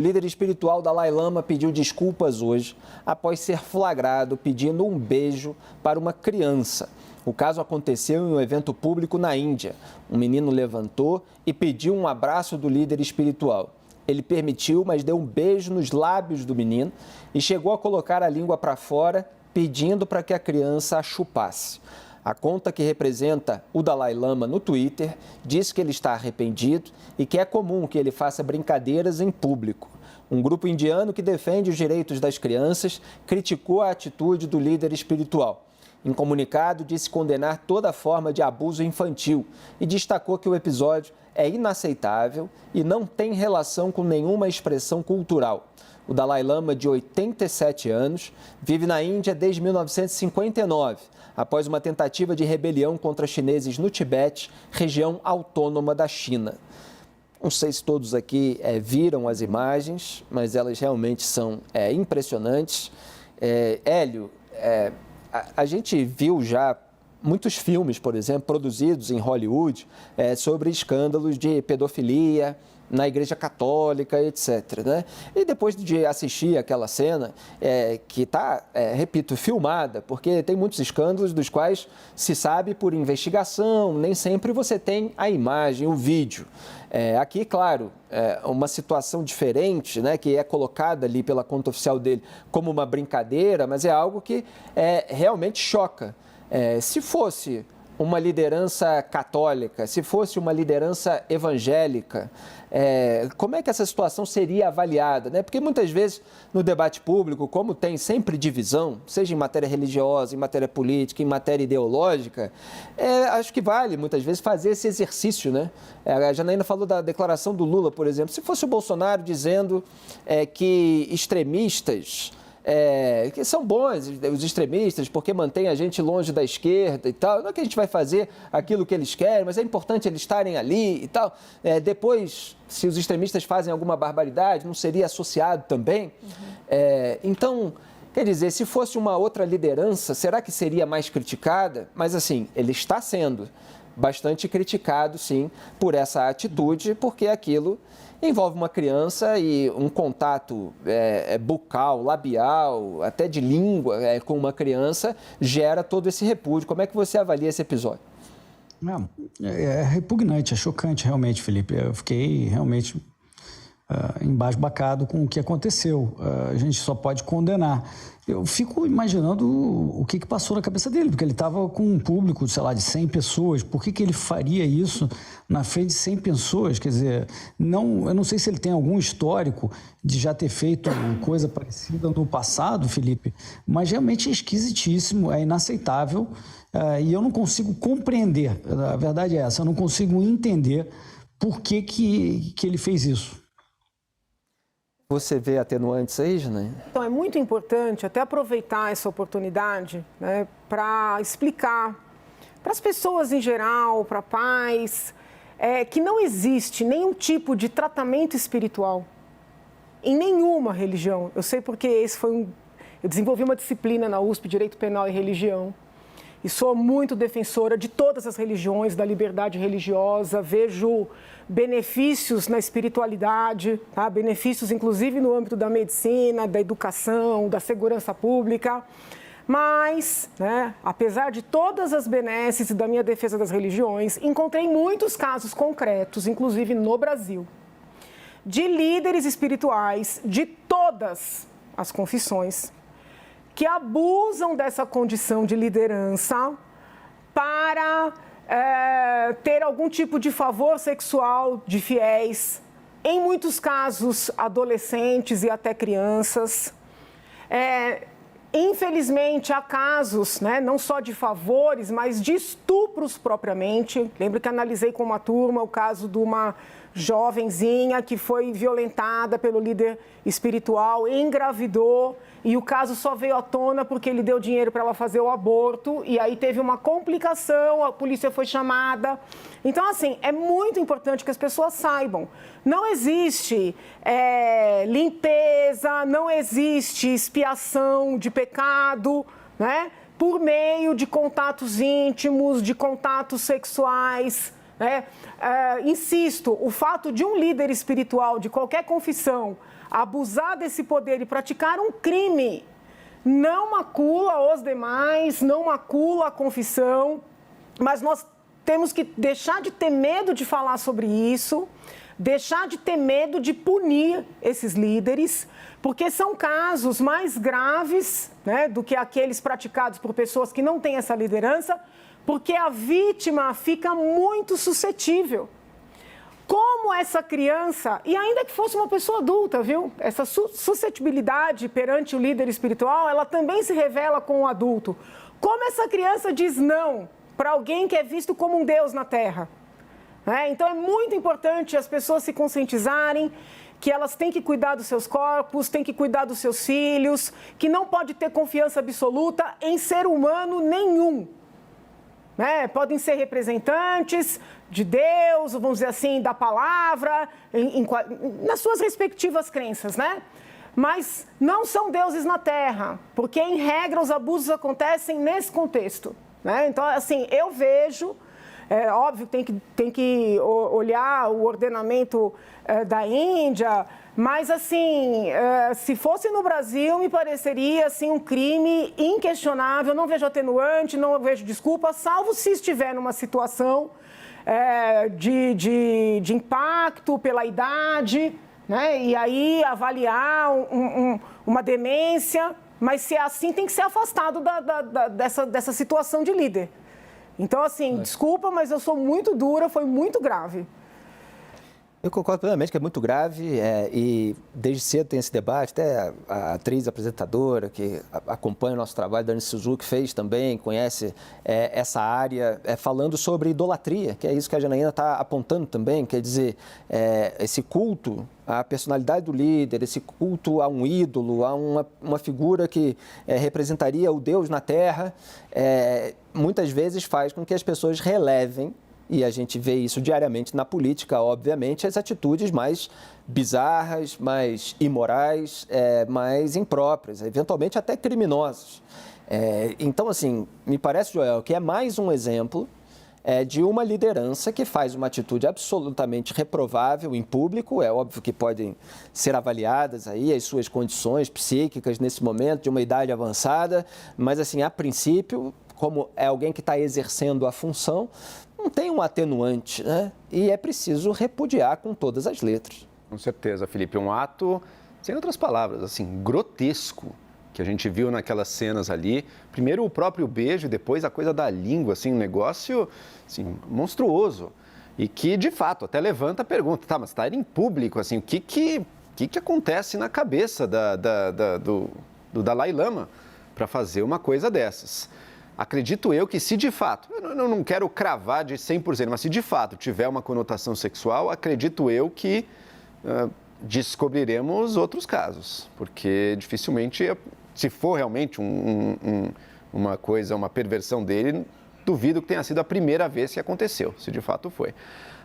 O líder espiritual Dalai Lama pediu desculpas hoje após ser flagrado pedindo um beijo para uma criança. O caso aconteceu em um evento público na Índia. Um menino levantou e pediu um abraço do líder espiritual. Ele permitiu, mas deu um beijo nos lábios do menino e chegou a colocar a língua para fora, pedindo para que a criança a chupasse. A conta que representa o Dalai Lama no Twitter diz que ele está arrependido e que é comum que ele faça brincadeiras em público. Um grupo indiano que defende os direitos das crianças criticou a atitude do líder espiritual. Em comunicado, disse condenar toda forma de abuso infantil e destacou que o episódio é inaceitável e não tem relação com nenhuma expressão cultural. O Dalai Lama, de 87 anos, vive na Índia desde 1959, após uma tentativa de rebelião contra chineses no Tibete, região autônoma da China. Não sei se todos aqui viram as imagens, mas elas realmente são impressionantes. Hélio, a gente viu já muitos filmes, por exemplo, produzidos em Hollywood sobre escândalos de pedofilia na Igreja Católica, etc. Né? E depois de assistir aquela cena, que está, repito, filmada, porque tem muitos escândalos dos quais se sabe por investigação, nem sempre você tem a imagem, o vídeo. Aqui, claro, uma situação diferente, né, que é colocada ali pela conta oficial dele como uma brincadeira, mas é algo que realmente choca. Se fosse uma liderança católica, se fosse uma liderança evangélica, como é que essa situação seria avaliada? Né? Porque muitas vezes no debate público, como tem sempre divisão, seja em matéria religiosa, em matéria política, em matéria ideológica, acho que vale muitas vezes fazer esse exercício. Né? A Janaína falou da declaração do Lula, por exemplo. Se fosse o Bolsonaro dizendo que extremistas... que são bons, os extremistas, porque mantêm a gente longe da esquerda e tal. Não é que a gente vai fazer aquilo que eles querem, mas é importante eles estarem ali e tal. Depois, se os extremistas fazem alguma barbaridade, não seria associado também? Então, quer dizer, se fosse uma outra liderança, será que seria mais criticada? Mas, assim, ele está sendo bastante criticado, sim, por essa atitude, porque aquilo envolve uma criança e um contato bucal, labial, até de língua com uma criança, gera todo esse repúdio. Como é que você avalia esse episódio? É repugnante, é chocante realmente, Felipe. Eu fiquei realmente embasbacado com o que aconteceu. A gente só pode condenar. Eu fico imaginando o que passou na cabeça dele, porque ele estava com um público, sei lá, de 100 pessoas. Por que ele faria isso na frente de 100 pessoas? Quer dizer, eu não sei se ele tem algum histórico de já ter feito coisa parecida no passado, Felipe, mas realmente é esquisitíssimo, é inaceitável, e eu não consigo compreender. A verdade é essa, eu não consigo entender por que ele fez isso. Você vê atenuantes aí, Janaína? Então, é muito importante até aproveitar essa oportunidade, né, para explicar para as pessoas em geral, para pais, que não existe nenhum tipo de tratamento espiritual em nenhuma religião. Eu sei porque eu desenvolvi uma disciplina na USP, Direito Penal e Religião, e sou muito defensora de todas as religiões, da liberdade religiosa, vejo benefícios na espiritualidade, tá? Benefícios inclusive no âmbito da medicina, da educação, da segurança pública. Mas, né, apesar de todas as benesses e da minha defesa das religiões, encontrei muitos casos concretos, inclusive no Brasil, de líderes espirituais de todas as confissões que abusam dessa condição de liderança para ter algum tipo de favor sexual de fiéis, em muitos casos adolescentes e até crianças. Infelizmente, há casos, né, não só de favores, mas de estupros propriamente. Lembro que analisei com uma turma o caso de uma jovenzinha que foi violentada pelo líder espiritual, engravidou, e o caso só veio à tona porque ele deu dinheiro para ela fazer o aborto, e aí teve uma complicação, a polícia foi chamada. Então, assim, é muito importante que as pessoas saibam. Não existe limpeza, não existe expiação de pecado, né? Por meio de contatos íntimos, de contatos sexuais, né? Insisto, o fato de um líder espiritual de qualquer confissão abusar desse poder e praticar um crime, não macula os demais, não macula a confissão, mas nós temos que deixar de ter medo de falar sobre isso, deixar de ter medo de punir esses líderes, porque são casos mais graves, né, do que aqueles praticados por pessoas que não têm essa liderança, porque a vítima fica muito suscetível. Como essa criança, e ainda que fosse uma pessoa adulta, viu? Essa suscetibilidade perante o líder espiritual, ela também se revela com o adulto. Como essa criança diz não para alguém que é visto como um Deus na Terra? Então é muito importante as pessoas se conscientizarem que elas têm que cuidar dos seus corpos, têm que cuidar dos seus filhos, que não pode ter confiança absoluta em ser humano nenhum. Podem ser representantes de Deus, vamos dizer assim, da palavra, nas suas respectivas crenças, né? Mas não são deuses na Terra, porque, em regra, os abusos acontecem nesse contexto, né? Então, assim, eu vejo, é óbvio que tem que olhar o ordenamento da Índia, mas, assim, se fosse no Brasil, me pareceria, assim, um crime inquestionável. Não vejo atenuante, não vejo desculpa, salvo se estiver numa situação de impacto pela idade, né? E aí avaliar uma demência, mas se é assim, tem que ser afastado dessa situação de líder. Então, assim, desculpa, mas eu sou muito dura, foi muito grave. Eu concordo plenamente que é muito grave e desde cedo tem esse debate, até a atriz apresentadora que acompanha o nosso trabalho, Dani Suzuki, fez também, conhece essa área, falando sobre idolatria, que é isso que a Janaína está apontando também, quer dizer, esse culto à personalidade do líder, esse culto a um ídolo, a uma figura que representaria o Deus na Terra, muitas vezes faz com que as pessoas relevem, e a gente vê isso diariamente na política, obviamente, as atitudes mais bizarras, mais imorais, mais impróprias, eventualmente até criminosas. Então, assim, me parece, Joel, que é mais um exemplo de uma liderança que faz uma atitude absolutamente reprovável em público. É óbvio que podem ser avaliadas aí as suas condições psíquicas nesse momento, de uma idade avançada, mas, assim, a princípio, como é alguém que está exercendo a função, não tem um atenuante, né? E é preciso repudiar com todas as letras. Com certeza, Felipe. Um ato, sem outras palavras, assim, grotesco, que a gente viu naquelas cenas ali. Primeiro o próprio beijo, depois a coisa da língua, assim, um negócio assim, monstruoso. E que, de fato, até levanta a pergunta, tá, mas está em público, assim, o que acontece na cabeça do Dalai Lama para fazer uma coisa dessas? Acredito eu que se de fato, eu não quero cravar de 100%, mas se de fato tiver uma conotação sexual, acredito eu que descobriremos outros casos, porque dificilmente, se for realmente uma coisa, uma perversão dele, duvido que tenha sido a primeira vez que aconteceu, se de fato foi.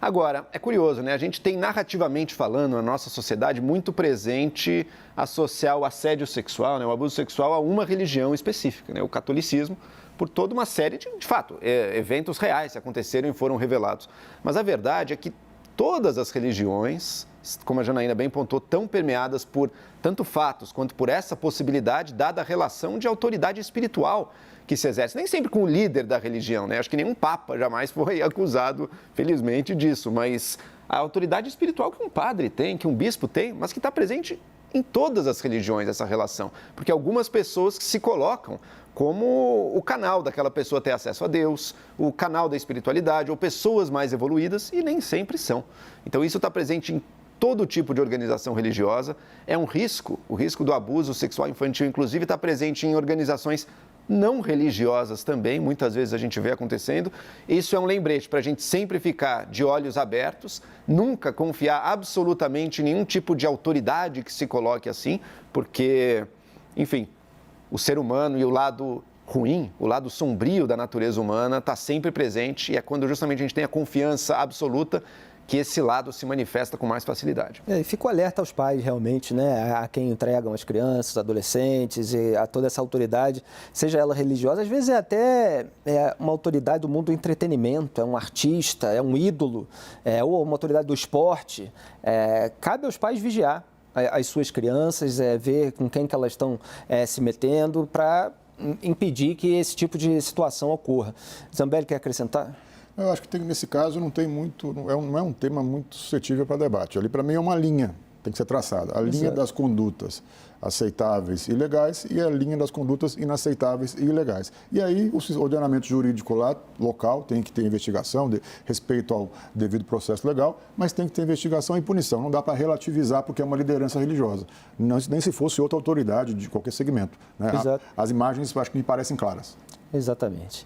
Agora, é curioso, né? A gente tem narrativamente falando na nossa sociedade muito presente associar o assédio sexual, né? O abuso sexual a uma religião específica, né? O catolicismo, por toda uma série de fato, eventos reais que aconteceram e foram revelados. Mas a verdade é que todas as religiões, como a Janaína bem pontuou, estão permeadas por tanto fatos quanto por essa possibilidade, dada a relação de autoridade espiritual que se exerce. Nem sempre com o líder da religião, né? Acho que nenhum papa jamais foi acusado, felizmente, disso. Mas a autoridade espiritual que um padre tem, que um bispo tem, mas que está presente em todas as religiões, essa relação. Porque algumas pessoas que se colocam como o canal daquela pessoa ter acesso a Deus, o canal da espiritualidade, ou pessoas mais evoluídas, e nem sempre são. Então, isso está presente em todo tipo de organização religiosa. É um risco, o risco do abuso sexual infantil, inclusive, está presente em organizações não religiosas também, muitas vezes a gente vê acontecendo. Isso é um lembrete para a gente sempre ficar de olhos abertos, nunca confiar absolutamente em nenhum tipo de autoridade que se coloque assim, porque, enfim, o ser humano e o lado ruim, o lado sombrio da natureza humana está sempre presente e é quando justamente a gente tem a confiança absoluta que esse lado se manifesta com mais facilidade. E fico alerta aos pais, realmente, né, a quem entregam as crianças, adolescentes e a toda essa autoridade, seja ela religiosa, às vezes é até uma autoridade do mundo do entretenimento, é um artista, é um ídolo, ou uma autoridade do esporte. Cabe aos pais vigiar. as suas crianças, ver com quem que elas estão se metendo para impedir que esse tipo de situação ocorra. Zambelli, quer acrescentar? Eu acho que nesse caso não tem muito, não é um tema muito suscetível para debate. Ali, para mim, é uma linha, tem que ser traçada. A linha das condutas aceitáveis e legais e a linha das condutas inaceitáveis e ilegais. E aí, o ordenamento jurídico lá, local, tem que ter investigação, respeito ao devido processo legal, mas tem que ter investigação e punição. Não dá para relativizar porque é uma liderança religiosa. Não, nem se fosse outra autoridade de qualquer segmento, né? As imagens, acho que me parecem claras. Exatamente.